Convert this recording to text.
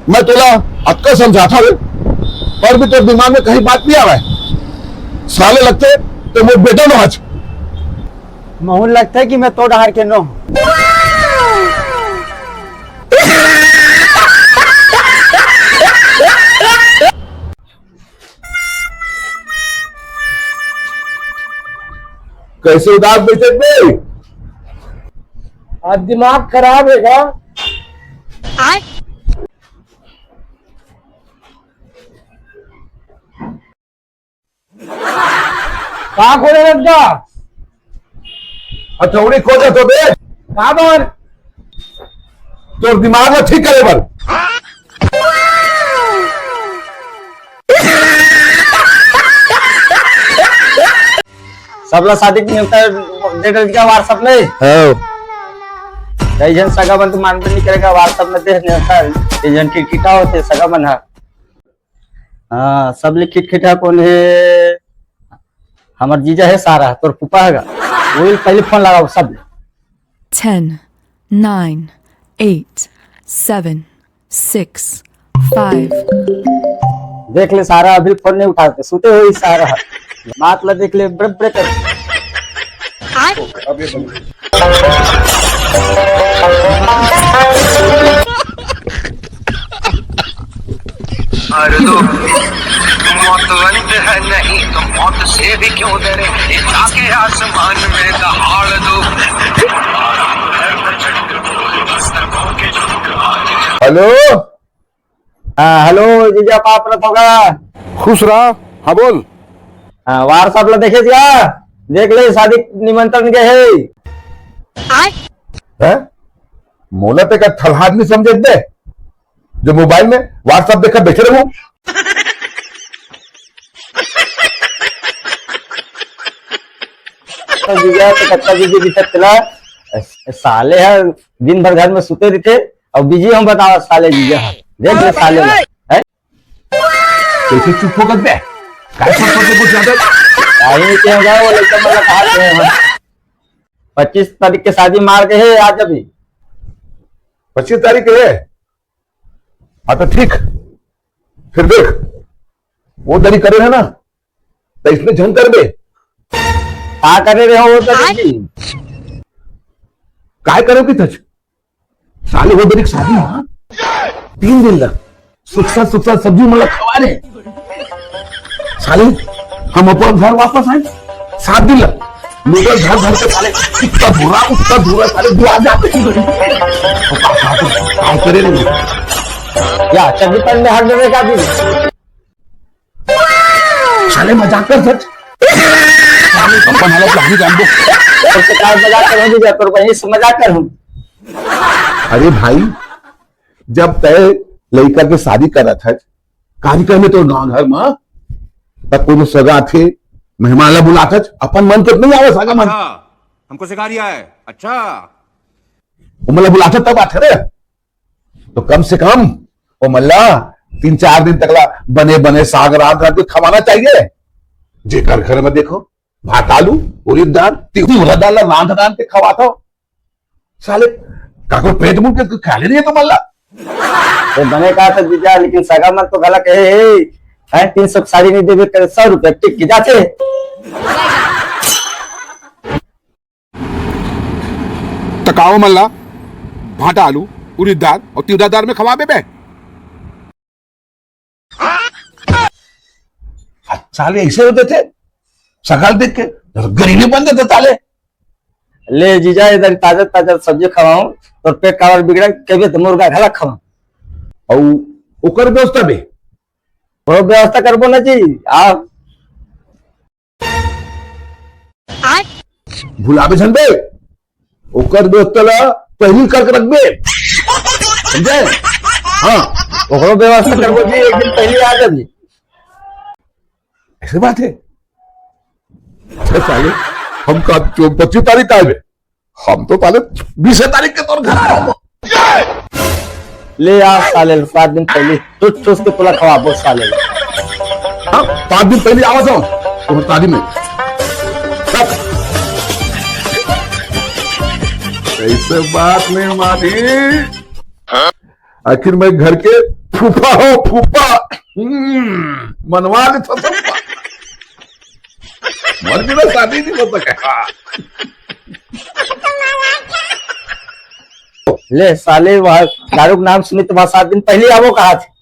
मैं तोला अक्का समझाता हूँ पर भी तेरे दिमाग में कहीं बात नहीं आ रहा है। साले लगते तो वो बेटा ना आज मोहन लगता है कि मैं तो डहार के नो हूं। कैसे उदास बैठे थे? आज दिमाग खराब है क्या? कहाँ खोले रखा? हथौड़ी खोजा तो बे कहाँ पर? तो दिमाग में ठीक करे बल। सबला शादी की डेट क्या व्हाट्सएप में? कई जन सगा बन तो मान नहीं करेगा व्हाट्सएप में देख नहीं जन खिटखिटा होते सगा बन हाँ सब लिख खिटखिटा कौन है? हमार जीजा है सारा तोर पुपा है वही पहले फोन लगाओ सब 10, 9, 8, 7, 6, 5. देख ले सारा अभी फोन नहीं उठाते सुते हुए सारा बात ला देख ले बड़े कर मौतवंत है नहीं तो मौत से भी क्यों डरे जाके आसमान में दहाड़ दो। हेलो हेलो जीजा पाप रथ होगा खुश रहा। हाँ बोल। व्हाट्सएप ला देखे क्या देख ले शादी निमंत्रण के है मोला पे का थलहाद नहीं समझे दे जो मोबाइल में व्हाट्सएप देखकर बैठे रहूं। जीजा तो कच्चा बीजी भी चला साले है दिन भर घर में सुते रहते और बीजी हम बताओ साले जीजा देख ले साले है कैसे चुप होकर बे काय सब कुछ ज्यादा नहीं क्या होगा वो लड़का मतलब कहा है 25 तारीख के शादी मार के है आज अभी 25 तारीख है। हाँ तो ठीक फिर देख वो दरी करे है ना तो इसमें झंग कर बे क्या करे रहे हो वो तो काय करोगी तज साले वो दरी शादी हाँ 3 दिन लग सुख साथ सब्जी मतलब खवा रहे साले हम अपन घर वापस आए 7 दिन लग नूडल घर के साले उसका धुरा साले दुआ जाते काय करे नहीं क्या चंदी पर में हट देने का भी साले मजाक कर सच अपन हालत नहीं जान दो और से काय मजाक कर दीजिए पर वही से मजाक कर हूं। अरे भाई जब तय लड़का की शादी कर रहा था कार्यक्रम में तो गांव घर में तब कोई सगा थे मेहमान ला बुला था अपन मन तो नहीं आवे सगा मन हमको सिखा दिया है। अच्छा मतलब बुला था तब आते रे तो कम से कम वो मल्ला 3-4 दिन तक बने बने साग रात रात कुछ खवाना चाहिए। जेकर घर में देखो भात आलू उड़द दाल तिहरा दाल रांध रांध के खवाता साले काको पेट मुंह के खा ले रही है तो मल्ला बने कहा था जीजा लेकिन सगा मत तो गला कहे है 300 साड़ी नहीं देवे कर 100 रुपए टिक की जाते तकाओ मल्ला भाटा आलू उड़द दाल और तिहरा दाल में खवा बे साले ऐसे होते थे सकाल देख के गरीबी बन जाते साले। ले जीजा इधर ताजा ताजा सब्जी खवाऊं और पेट कावर बिगड़ा कभी तो मुर्गा घला खवाऊं और ओकर व्यवस्था भी वो व्यवस्था करबो ना जी आप भुलाबे झंडे ओकर व्यवस्था ला पहली करके रखबे समझे। हाँ ओकरो व्यवस्था करबो जी एक दिन पहले आ जाबी ऐसी बात है। अच्छा साले हम का 25 तारीख आए हम तो पहले 20 तारीख के तौर घर आए ले आ साले 7 दिन पहले ठूस के पुला खवा बहुत साले 5 दिन पहले आवाज आओ तो शादी में ऐसे बात नहीं मानी आखिर मैं घर के फूफा हो फूफा, मनवा ले तो मर बिना शादी नहीं हो सके। ले साले, वहां दारू के नाम सुनी तो वहां 7 दिन पहले आवो कहा थे।